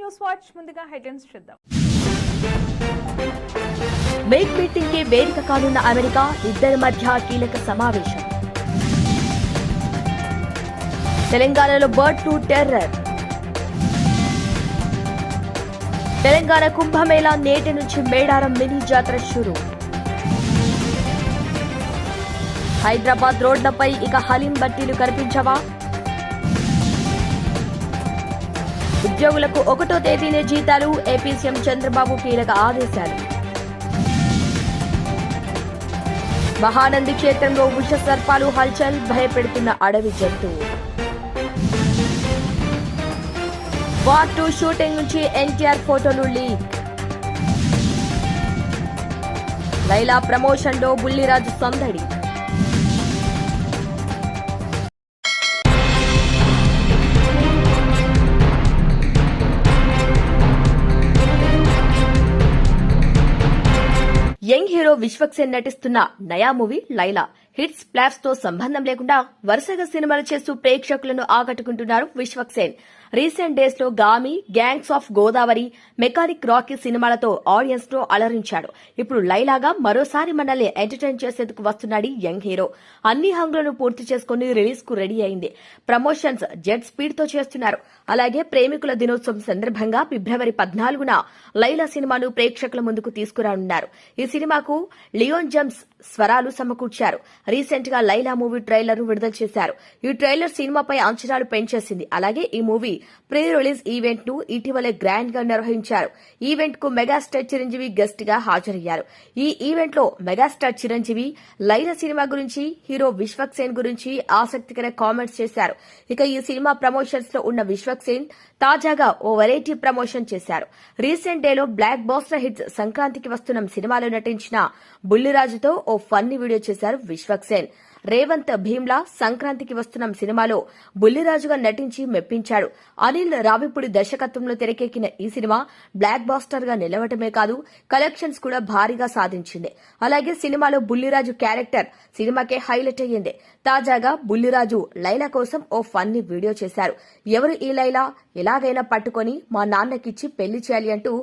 News watch ముందుగా headlines చూద్దాం. Make meeting కి వేదిక కానున్న అమెరికా, ఇద్దరి మధ్య కీలక సమావేశం. తెలంగాణలో bird flu terror. Telangana Kumbh Mela నేటి నుంచి మేడారం మినీ జాతర షురు. హైదరాబాద్ రోడ్లపై ఇక హలీం బట్టీలు కనిపించవా? ఉద్యోగులకు 1వ తేదీనే జీతాలు, ఏపీ సీఎం చంద్రబాబు కీలక ఆదేశాలు. మహానంది క్షేత్రంలో విష సర్పాలు హల్చల్, భయపెడుతున్న అడవి జంతువు. వార్ 2 షూటింగ్ నుంచి ఎన్టీఆర్ ఫోటోలు లీక్. లైలా ప్రమోషన్ లో బుల్లిరాజు సందడి. యంగ్ హీరో విశ్వక్సేన్ నటిస్తున్న నయా మూవీ లైలా హిట్స్ ఫ్లాప్స్ తో సంబంధం లేకుండా వరుసగా సినిమాలు చేస్తూ ప్రేక్షకులను ఆకట్టుకుంటున్నారు విశ్వక్సేన్. రీసెంట్ డేస్ లో Gaami, gangs of Godavari, mechanic Rocky సినిమాలతో ఆడియన్స్ ను అలరించాడు. ఇప్పుడు లైలాగా మరోసారి మనల్ని ఎంటర్టైన్ చేసేందుకు వస్తున్నాడు యంగ్ హీరో. అన్ని హంగులను పూర్తి చేసుకుని రిలీజ్ కు రెడీ అయింది. ప్రమోషన్స్ జెట్ స్పీడ్ తో చేస్తున్నారు. అలాగే ప్రేమికుల దినోత్సవం సందర్భంగా ఫిబ్రవరి 14న లైలా సినిమాను ప్రేక్షకుల ముందుకు తీసుకురానున్నారు. ఈ సినిమాకు లియోన్ జేమ్స్ స్వరాలు సమకూర్చారు. రీసెంట్ గా లైలా మూవీ ట్రైలర్ విడుదల చేశారు. ఈ ట్రైలర్ సినిమాపై అంచనాలు పెంచేసింది. అలాగే ఈ మూవీ ప్రీ రిలీజ్ ఈవెంట్ ను ఇటీవలే గ్రాండ్ గా నిర్వహించారు. ఈవెంట్ కు మెగాస్టార్ చిరంజీవి గెస్ట్ గా హాజరయ్యారు. ఈ ఈవెంట్ లో మెగాస్టార్ చిరంజీవి లైలా సినిమా గురించి, హీరో విశ్వక్సేన్ గురించి ఆసక్తికర కామెంట్స్ చేశారు. ఇక ఈ సినిమా ప్రమోషన్స్ లో ఉన్న విశ్వక్సేన్ తాజాగా ఓ వెరైటీ ప్రమోషన్ చేశారు. రీసెంట్ డేలో బ్లాక్ బాస్టర్ హిట్స్ సంక్రాంతికి వస్తున్న సినిమాలో నటించిన బుల్లిరాజుతో ఓ ఫన్నీ వీడియో చేశారు విశ్వక్సేన్. రేవంత్ భీమ్లా సంక్రాంతికి వస్తున్న సినిమాలో బుల్లిరాజుగా నటించి మెప్పించాడు. అనిల్ రావిపూడి దర్శకత్వంలో తెరకెక్కిన ఈ సినిమా బ్లాక్ బాస్టర్ గా నిలవటమే కాదు, కలెక్షన్స్ కూడా భారీగా సాధించింది. అలాగే సినిమాలో బుల్లిరాజు క్యారెక్టర్ సినిమాకే హైలైట్ అయ్యింది. తాజాగా బుల్లిరాజు లైలా కోసం ఓ ఫన్నీ వీడియో చేశారు. ఎవరు ఈ లైలా, ఎలాగైనా పట్టుకొని మా నాన్నకిచ్చి పెళ్లి చేయాలి అంటూ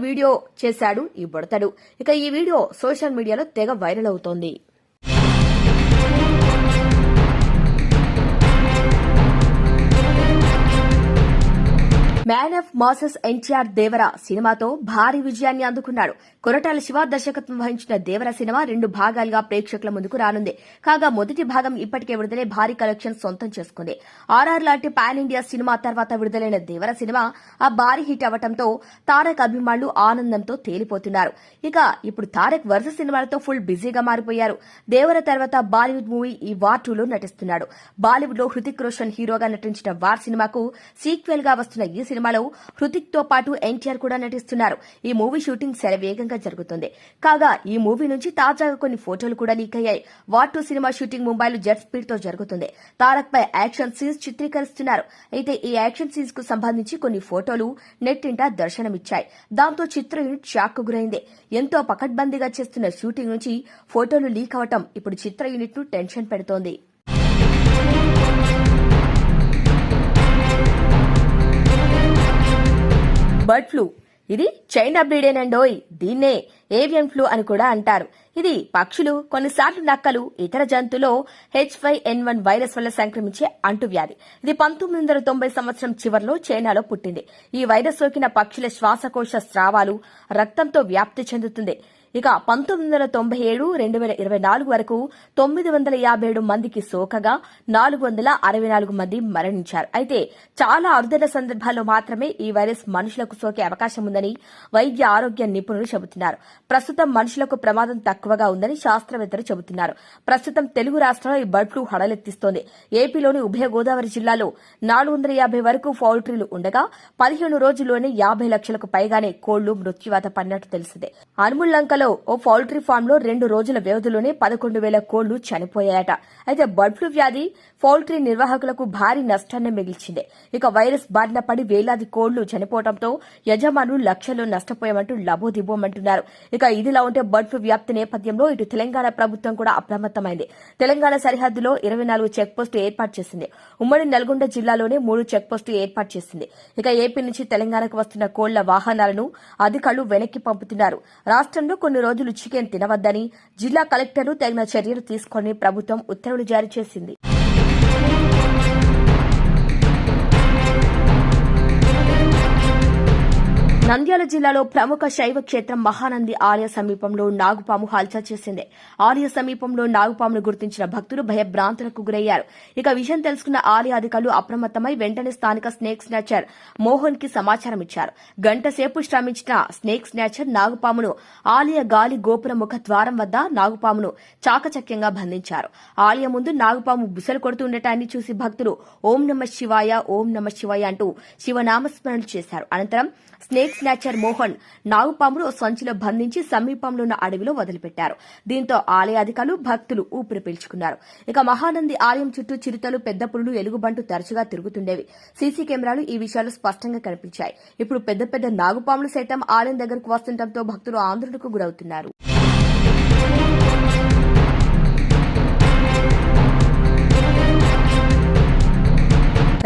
వీడియో చేశాడు ఈ బుడతడు. ఇక ఈ వీడియో సోషల్ మీడియాలో తెగ వైరల్ అవుతోంది. మ్యాన్ ఆఫ్ మాసెస్ ఎన్టీఆర్ దేవర సినిమాతో భారీ విజయాన్ని అందుకున్నాడు. కొరటాల శివ దర్శకత్వం వహించిన దేవర సినిమా 2 భాగాలుగా ప్రేక్షకుల ముందుకు రానుంది. కాగా మొదటి భాగం ఇప్పటికే విడుదలై భారీ కలెక్షన్ సొంతం చేసుకుంది. ఆర్ఆర్ లాంటి పాన్ ఇండియా సినిమా తర్వాత విడుదలైన దేవర సినిమా ఆ భారీ హిట్ అవడంతో తారక్ అభిమానులు ఆనందంతో తేలిపోతున్నారు. ఇక ఇప్పుడు తారక్ వరుస సినిమాలతో ఫుల్ బిజీగా మారిపోయారు. దేవర తర్వాత బాలీవుడ్ మూవీ ఈ వార్ 2లో నటిస్తున్నాడు. బాలీవుడ్ లో హృతిక్ రోషన్ హీరోగా నటించిన వార్ సినిమాకు సీక్వెల్ గా వస్తున్న ఈ సినిమాలో హృతిక్ తో పాటు ఎన్టీఆర్ కూడా నటిస్తున్నారు. ఈ మూవీ షూటింగ్ శరవేగంగా జరుగుతుంది. కాగా ఈ మూవీ నుంచి తాజాగా కొన్ని ఫోటోలు కూడా లీక్ అయ్యాయి. వార్ 2 సినిమా షూటింగ్ ముంబైలో జెట్ స్పీడ్ తో జరుగుతుంది. తారక్ పై యాక్షన్ సీన్స్ చిత్రీకరిస్తున్నారు. అయితే ఈ యాక్షన్ సీన్స్ కు సంబంధించి కొన్ని ఫోటోలు నెట్టింట దర్శనమిచ్చాయి. దాంతో చిత్ర యూనిట్ షాక్ కు గురైంది. ఎంతో పకడ్బందీగా చేస్తున్న షూటింగ్ నుంచి ఫోటోలు లీక్ అవటం ఇప్పుడు చిత్ర యూనిట్ ను టెన్షన్ పెడుతోంది. బర్డ్ ఫ్లూ ఇది చైనా బ్రీడేనండోయ్. దీన్నే ఏవియన్ ఫ్లూ అని కూడా అంటారు. ఇది పక్షులు, కొన్నిసార్లు నక్కలు, ఇతర జంతువులో H5N1 వైరస్ వల్ల సంక్రమించే అంటువ్యాధి. ఇది 1990 సంవత్సరం చివర్లో చైనాలో పుట్టింది. ఈ వైరస్ సోకిన పక్షుల శ్వాసకోశ స్రావాలు, రక్తంతో వ్యాప్తి చెందుతుంది. ఇక 1997, 2024 వరకు 957 మందికి సోకగా 464 మంది మరణించారు. అయితే చాలా అరుదైన సందర్భాల్లో మాత్రమే ఈ వైరస్ మనుషులకు సోకే అవకాశం ఉందని వైద్య ఆరోగ్య నిపుణులు చెబుతున్నారు. ప్రస్తుతం మనుషులకు ప్రమాదం తక్కువగా ఉందని శాస్త్రవేత్తలు చెబుతున్నారు. ప్రస్తుతం తెలుగు రాష్ట్రాల్లో ఈ బర్డ్ ఫ్లూ హడలెత్తిస్తోంది. ఏపీలోని ఉభయ గోదావరి జిల్లాలో 450 వరకు పౌల్ట్రీలు ఉండగా 15 రోజుల్లోనే 50 లక్షలకు పైగానే కోళ్లు మృత్యువాత పడినట్టు తెలిసిందే. అనుముల్లంకలో జిల్లాలో ఓ పౌల్ట్రీ ఫామ్ లో 2 రోజుల వ్యవధిలోనే 11,000 కోళ్లు చనిపోయాయట. అయితే బర్డ్ ఫ్లూ వ్యాధి పౌల్ట్రీ నిర్వాహకులకు భారీ నష్టాన్ని మిగిల్చింది. ఇక వైరస్ బారిన పడి వేలాది కోళ్లు చనిపోవడంతో యజమానులు లక్షల్లో నష్టపోయామంటూ లబోదిబోమంటున్నారు. ఇక ఇదిలా ఉంటే బర్డ్ ఫ్లూ వ్యాప్తి నేపథ్యంలో ఇటు తెలంగాణ ప్రభుత్వం కూడా అప్రమత్తమైంది. తెలంగాణ సరిహద్దులో 24 చెక్పోస్టు ఏర్పాటు చేసింది. ఉమ్మడి నల్గొండ జిల్లాలోనే 3 చెక్పోస్టు ఏర్పాటు చేసింది. ఇక ఏపీ నుంచి తెలంగాణకు వస్తున్న కోళ్ల వాహనాలను అధికారులు వెనక్కి పంపుతున్నారు. రాష్ట్రంలో కొన్ని రోజులు చికెన్ తినవద్దని జిల్లా కలెక్టర్లు తగిన చర్యలు తీసుకొని ప్రభుత్వం ఉత్తర్వులు జారీ చేసింది. నంద్యాల జిల్లాలో ప్రముఖ శైవ క్షేత్రం మహానంది ఆలయ సమీపంలో నాగుపాము హల్చల్ చేసింది. ఆలయ సమీపంలో నాగుపామును గుర్తించిన భక్తులు భయభ్రాంతులకు గురయ్యారు. ఇక విషయం తెలుసుకున్న ఆలయ అధికారులు అప్రమత్తమై వెంటనే స్థానిక స్నేక్ స్నాచర్ మోహన్ కి సమాచారం ఇచ్చారు. గంట సేపు శ్రమించిన స్నేక్ స్నాచర్ నాగుపామును ఆలయ గాలి గోపుర ముఖ ద్వారం వద్ద నాగుపామును చాకచక్యంగా బంధించారు. ఆలయం ముందు నాగుపాము బుసలు కొడుతుండటాన్ని చూసి భక్తులు ఓం నమ శివాయ ఓం నమ శివాయ అంటూ శివనామస్మరణ చేశారు. అనంతరం స్నేక్ స్నాచర్ మోహన్ నాగుపామును సంచిలో బంధించి సమీపంలో ఉన్న అడవిలో వదిలిపెట్టారు. దీంతో ఆలయ అధికారులు భక్తులు ఊపిరి పీల్చుకున్నారు. ఇక మహానంది ఆలయం చుట్టూ చిరుతలు, పెద్ద పులులు, ఎలుగుబంటు తరచుగా తిరుగుతుండేవి. సీసీ కెమెరాలు ఈ విషయాలు స్పష్టంగా కనిపించాయి. ఇప్పుడు పెద్ద పెద్ద నాగుపాములు సైతం ఆలయం దగ్గరకు వస్తుండటంతో భక్తులు ఆందోళనకు గురవుతున్నారు.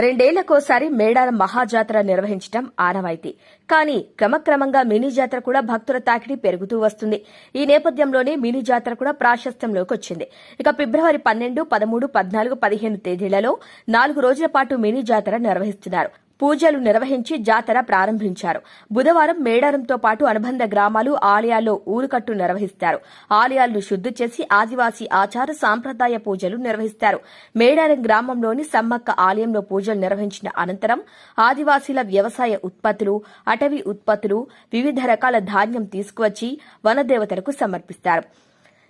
రెండేళ్లకోసారి మేడారం మహాజాతర నిర్వహించడం ఆనవాయితీ. కానీ క్రమక్రమంగా మినీ జాతర కూడా భక్తుల తాకిడి పెరుగుతూ వస్తుంది. ఈ నేపథ్యంలోనే మినీ జాతర కూడా ప్రాశస్త్యంలోకి వచ్చింది. ఇక ఫిబ్రవరి 12, 13, 14, 15 తేదీలలో 4 రోజుల పాటు మినీ జాతర నిర్వహిస్తున్నారు. పూజలు నిర్వహించి జాతర ప్రారంభించారు. బుధవారం మేడారంతో పాటు అనుబంధ గ్రామాలు, ఆలయాల్లో ఊరుకట్టు నిర్వహిస్తారు. ఆలయాలను శుద్ది చేసి ఆదివాసీ ఆచార సాంప్రదాయ పూజలు నిర్వహిస్తారు. మేడారం గ్రామంలోని సమ్మక్క ఆలయంలో పూజలు నిర్వహించిన అనంతరం ఆదివాసీల వ్యవసాయ ఉత్పత్తులు, అటవీ ఉత్పత్తులు, వివిధ రకాల ధాన్యం తీసుకువచ్చి వనదేవతలకు సమర్పిస్తారు.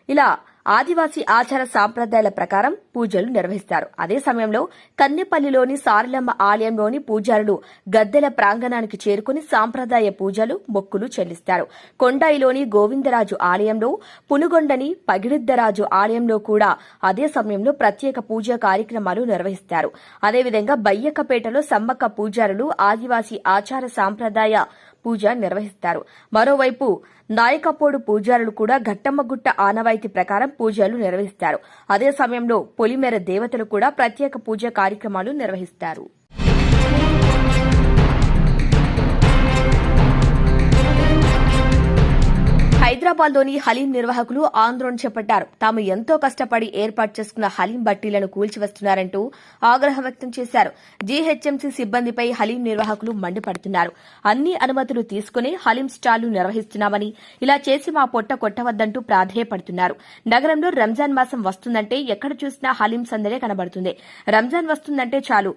ఇలా ఆదివాసీ ఆచార సాంప్రదాయాల ప్రకారం పూజలు నిర్వహిస్తారు. అదే సమయంలో కన్నెపల్లిలోని సారలమ్మ ఆలయంలోని పూజారులు గద్దెల ప్రాంగణానికి చేరుకుని సాంప్రదాయ పూజలు, మొక్కులు చెల్లిస్తారు. కొండాయిలోని గోవిందరాజు ఆలయంలో, పునుగొండని పగిడిద్దరాజు ఆలయంలో కూడా అదే సమయంలో ప్రత్యేక పూజా కార్యక్రమాలు నిర్వహిస్తారు. అదేవిధంగా బయ్యక్కపేటలో సమ్మక్క పూజారులు ఆదివాసీ ఆచార సాంప్రదాయ పూజ నిర్వహిస్తారు. మరోవైపు నాయకపోడు పూజారులు కూడా ఘట్టమ్మగుట్ట ఆనవాయితీ ప్రకారం పూజలు నిర్వహిస్తారు. అదే సమయంలో పొలిమేర దేవతలు కూడా ప్రత్యేక పూజా కార్యక్రమాలు నిర్వహిస్తారు. హైదరాబాద్లోని హలీం నిర్వాహకులు ఆందోళన చేపట్టారు. తాము ఎంతో కష్టపడి ఏర్పాటు చేసుకున్న హలీం బట్టీలను కూల్చివేస్తున్నారంటూ ఆగ్రహం వ్యక్తం చేశారు. జీహెచ్ఎంసీ సిబ్బందిపై హలీం నిర్వాహకులు మండిపడుతున్నారు. అన్ని అనుమతులు తీసుకుని హలీం స్టాళ్లు నిర్వహిస్తున్నామని, ఇలా చేసి మా పొట్ట కొట్టవద్దంటూ ప్రాధేయపడుతున్నారు. నగరంలో రంజాన్ మాసం వస్తుందంటే ఎక్కడ చూసినా హలీం సందడే కనబడుతుంది. రంజాన్ వస్తుందంటే చాలు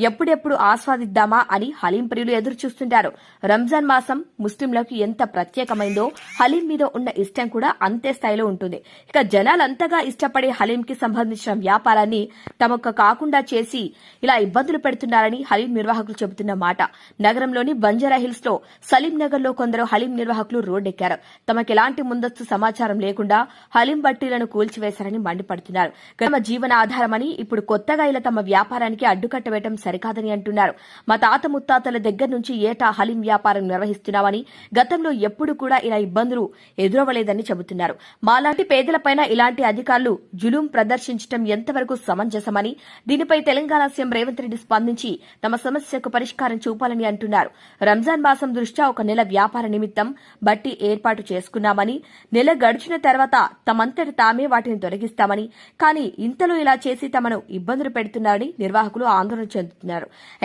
ఎప్పుడెప్పుడు ఆస్వాదిద్దామా అని హలీం ప్రియులు ఎదురు చూస్తుంటారు. రంజాన్ మాసం ముస్లింలకు ఎంత ప్రత్యేకమైందో హలీం మీద ఉన్న ఇష్టం కూడా అంతే స్థాయిలో ఉంటుంది. ఇక జనాలంతగా ఇష్టపడే హలీంకి సంబంధించిన వ్యాపారాన్ని తమకు కాకుండా చేసి ఇలా ఇబ్బందులు పెడుతున్నారని హలీం నిర్వాహకులు చెబుతున్న మాట. నగరంలోని బంజారాహిల్స్ లో సలీం నగర్ లో కొందరు హలీం నిర్వాహకులు రోడ్డెక్కారు. తమకెలాంటి ముందస్తు సమాచారం లేకుండా హలీం బట్టీలను కూల్చివేశారని మండిపడుతున్నారు. తమ జీవన ఆధారమని ఇప్పుడు కొత్తగా ఇలా తమ వ్యాపారానికి అడ్డుకట్టవేయడం సరికాదని అంటున్నారు. మా తాత ముత్తాతల దగ్గర నుంచి ఏటా హలీం వ్యాపారం నిర్వహిస్తున్నామని, గతంలో ఎప్పుడు కూడా ఇలా ఇబ్బందులు ఎదురవ్వలేదని చెబుతున్నారు. మాలాంటి పేదలపైన ఇలాంటి అధికారులు జులుం ప్రదర్శించడం ఎంతవరకు సమంజసమని, దీనిపై తెలంగాణ సీఎం రేవంత్ రెడ్డి స్పందించి తమ సమస్యకు పరిష్కారం చూపాలని అంటున్నారు. రంజాన్ మాసం దృష్ట్యా 1 నెల వ్యాపార నిమిత్తం బట్టి ఏర్పాటు చేసుకున్నామని, నెల గడిచిన తర్వాత తమంతట తామే వాటిని తొలగిస్తామని, కానీ ఇంతలో ఇలా చేసి తమను ఇబ్బందులు పెడుతున్నారని నిర్వాహకులు ఆందోళన చెందుతున్నారు.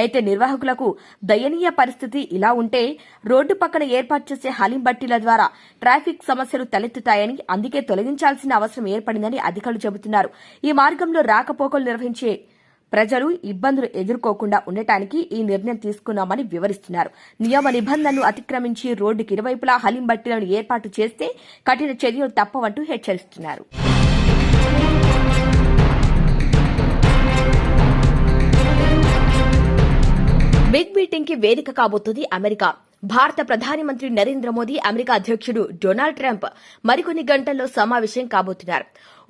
అయితే నిర్వాహకులకు దయనీయ పరిస్థితి ఇలా ఉంటే రోడ్డు పక్కన ఏర్పాటు చేసే హలీం బట్టీల ద్వారా ట్రాఫిక్ సమస్యలు తలెత్తుతాయని, అందుకే తొలగించాల్సిన అవసరం ఏర్పడిందని అధికారులు చెబుతున్నారు. ఈ మార్గంలో రాకపోకలు నిర్వహించే ప్రజలు ఇబ్బందులు ఎదుర్కోకుండా ఉండటానికి ఈ నిర్ణయం తీసుకున్నామని వివరిస్తున్నారు. నియమ నిబంధనలు అతిక్రమించి రోడ్డుకి ఇరువైపులా హలీం బట్టీలను ఏర్పాటు చేస్తే కఠిన చర్యలు తప్పవంటూ హెచ్చరిస్తున్నారు. బిగ్ మీటింగ్ కి వేదిక కాబోతుంది అమెరికా. భారత ప్రధానమంత్రి నరేంద్ర మోదీ అమెరికా అధ్యక్షుడు డొనాల్డ్ ట్రంప్ మరికొన్ని గంటల్లో సమావేశం కాబోతున్నారు.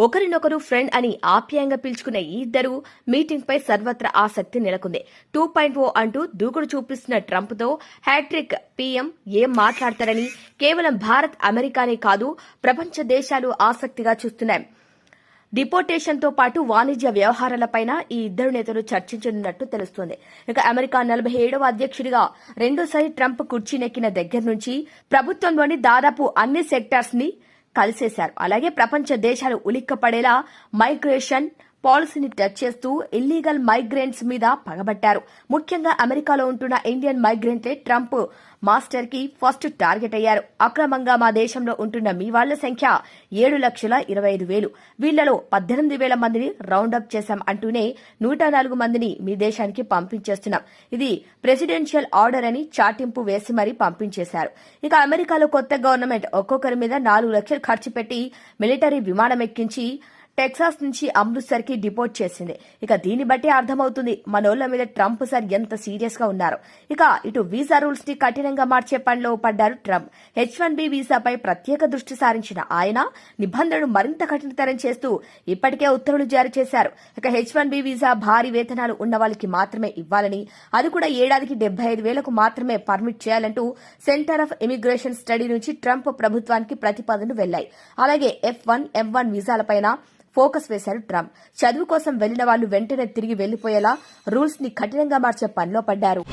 ఒకరినొకరు ఫ్రెండ్ అని ఆప్యాయంగా పిలుచుకున్న ఈ ఇద్దరు మీటింగ్ పై సర్వత్రా ఆసక్తి నెలకొంది. 2.0 అంటూ దూకుడు చూపిస్తున్న ట్రంప్ తో హ్యాట్రిక్ పీఎం ఏం మాట్లాడతారని కేవలం భారత్ అమెరికానే కాదు ప్రపంచ దేశాలు ఆసక్తిగా చూస్తున్నాయి. డిపోర్టేషన్ తో పాటు వాణిజ్య వ్యవహారాలపైన ఈ ఇద్దరు నేతలు చర్చించనున్నట్టు తెలుస్తోంది. ఇక అమెరికా 47వ అధ్యక్షుడిగా రెండోసారి ట్రంప్ కుర్చీనెక్కిన దగ్గర నుంచి ప్రభుత్వంలోని దాదాపు అన్ని సెక్టార్స్ ని కలిసేశారు. అలాగే ప్రపంచ దేశాలు ఉలిక్కపడేలా మైగ్రేషన్ పాలసీని టచ్ చేస్తూ ఇల్లీగల్ మైగ్రెంట్స్ మీద పగబట్టారు. ముఖ్యంగా అమెరికాలో ఉంటున్న ఇండియన్ మైగ్రెంట్లే ట్రంప్ మాస్టర్ కి ఫస్ట్ టార్గెట్ అయ్యారు. అక్రమంగా మా దేశంలో ఉంటున్న మీ వాళ్ల సంఖ్య 7,25,000. వీళ్లలో 18,000 మందిని రౌండప్ చేశాం అంటూనే 104 మందిని మీ దేశానికి పంపించేస్తున్నాం. ఇది ప్రెసిడెన్షియల్ ఆర్డర్ అని చాటింపు వేసి మరీ పంపించేశారు. ఇక అమెరికాలో కొత్త గవర్నమెంట్ ఒక్కొక్కరి మీద 4 లక్షలు ఖర్చు పెట్టి మిలిటరీ విమానం ఎక్కించి టెక్సాస్ నుంచి అమృత్సర్ కి డిపోర్ట్ చేసింది. ఇక దీన్ని బట్టి అర్థమవుతుంది మనోళ్ల మీద ట్రంప్ సార్ ఎంత సీరియస్ గా ఉన్నారు. ఇక ఇటు వీసా రూల్స్ ని కఠినంగా మార్చే పనిలో పడ్డారు ట్రంప్. H-1B వీసాపై ప్రత్యేక దృష్టి సారించిన ఆయన నిబంధనలు మరింత కఠినతరం చేస్తూ ఇప్పటికే ఉత్తర్వులు జారీ చేశారు. ఇక H-1B వీసా భారీ వేతనాలు ఉన్న వాళ్ళకి మాత్రమే ఇవ్వాలని, అది కూడా ఏడాదికి 75,000కు మాత్రమే పర్మిట్ చేయాలంటూ సెంటర్ ఆఫ్ ఇమిగ్రేషన్ స్టడీ నుంచి ట్రంప్ ప్రభుత్వానికి ప్రతిపాదనలు వెళ్లాయి. అలాగే F-1, M-1 వీసాలపైన ఫోకస్ వేశారు ట్రంప్. చదువు కోసం వెళ్లిన వాళ్లు వెంటనే తిరిగి వెళ్లిపోయేలా రూల్స్ ని కఠినంగా మార్చే పనిలో పడ్డారు.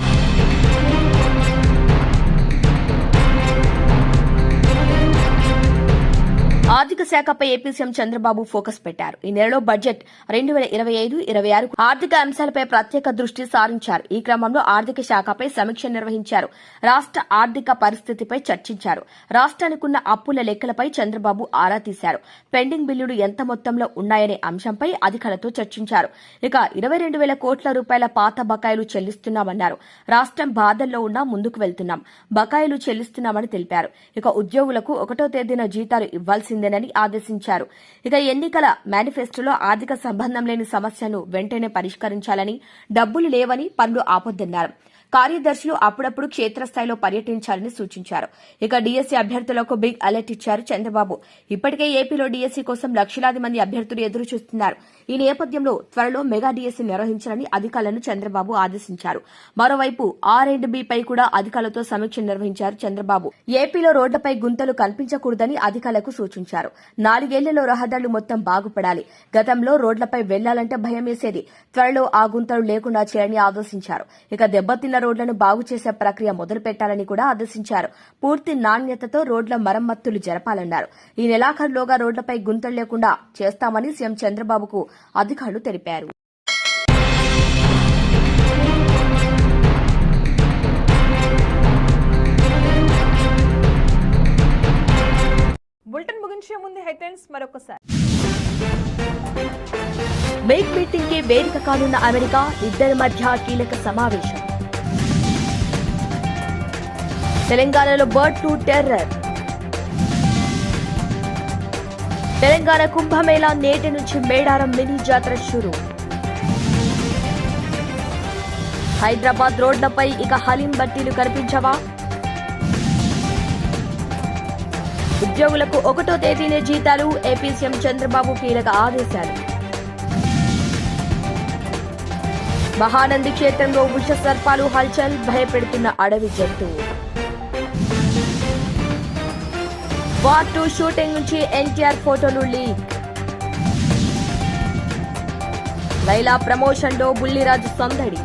ఆర్థిక శాఖపై ఏపీ సీఎం చంద్రబాబు ఫోకస్ పెట్టారు. ఈ నెలలో బడ్జెట్ 2025-26 ఆర్థిక అంశాలపై ప్రత్యేక దృష్టి సారించారు. ఈ క్రమంలో ఆర్థిక శాఖపై సమీక్ష నిర్వహించారు. రాష్ట్ర ఆర్థిక పరిస్థితిపై చర్చించారు. రాష్ట్రానికున్న అప్పుల లెక్కలపై చంద్రబాబు ఆరా తీశారు. పెండింగ్ బిల్లులు ఎంత మొత్తంలో ఉన్నాయనే అంశంపై అధికారులతో చర్చించారు. ఇక 22,000 కోట్ల రూపాయల పాత బకాయిలు చెల్లిస్తున్నామన్నారు. రాష్ట్రం బాధల్లో ఉన్నా ముందుకు వెళ్తున్నాం, బకాయిలు చెల్లిస్తున్నామని తెలిపారు. ఇక ఉద్యోగులకు 1వ తేదీన జీతాలు ఇవ్వాల్సిందేనని ఆదేశించారు. ఇక ఎన్నికల మేనిఫెస్టోలో ఆర్థిక సంబంధం లేని సమస్యను వెంటనే పరిష్కరించాలని, డబ్బులు లేవని పనులు ఆపొద్దన్నారు. కార్యదర్శులు అప్పుడప్పుడు క్షేత్రస్థాయిలో పర్యటించాలని సూచించారు. ఇక డీఎస్సీ అభ్యర్థులకు బిగ్ అలర్ట్ ఇచ్చారు చంద్రబాబు. ఇప్పటికే ఏపీలో డీఎస్సీ కోసం లక్షలాది మంది అభ్యర్థులు ఎదురు చూస్తున్నారు. ఈ నేపథ్యంలో త్వరలో మెగా డీఎస్సీ నిర్వహించాలని అధికారులను చంద్రబాబు ఆదేశించారు. మరోవైపు R&B పై కూడా అధికారులతో సమీక్ష నిర్వహించారు చంద్రబాబు. ఏపీలో రోడ్లపై గుంతలు కనిపించకూడదని అధికారులకు సూచించారు. 4 ఏళ్లలో రహదారులు మొత్తం బాగుపడాలి. గతంలో రోడ్లపై వెళ్లాలంటే భయమేసేది. త్వరలో ఆ గుంతలు లేకుండా చేయాలని ఆదేశించారు. ఇక దెబ్బతిన్న రోడ్లను బాగు చేసే ప్రక్రియ మొదలు పెట్టాలని కూడా ఆదేశించారు. పూర్తి నాణ్యతతో రోడ్ల మరమ్మతులు జరపాలన్నారు. ఈ నెలాఖరులోగా రోడ్లపై గుంతలు లేకుండా చేస్తామని సీఎం చంద్రబాబుకు అధికారులు తెలిపారు. బులెటిన్ ముగించే ముందు హెడ్లైన్స్ మరొకసారి. మేక్ మీటింగ్ కి వేదిక కానున్న అమెరికా, ఇద్దరి మధ్య కీలక సమావేశం. తెలంగాణలో bird flu terror. Telangana Kumbh Mela నేటి నుంచి మేడారం మినీ జాతర షురు. హైదరాబాద్ రోడ్లపై ఇక హలీం బట్టీలు కనిపించవా? ఉద్యోగులకు 1వ తేదీనే జీతాలు, ఏపీ సీఎం చంద్రబాబు కీలక ఆదేశాలు. మహానంది క్షేత్రంలో విష సర్పాలు హల్చల్, భయపెడుతున్న అడవి జంతువు. వార్ 2 షూటింగ్ నుంచి ఎన్టీఆర్ ఫోటోలు లీక్. లైలా ప్రమోషన్ లో బుల్లిరాజు సందడి.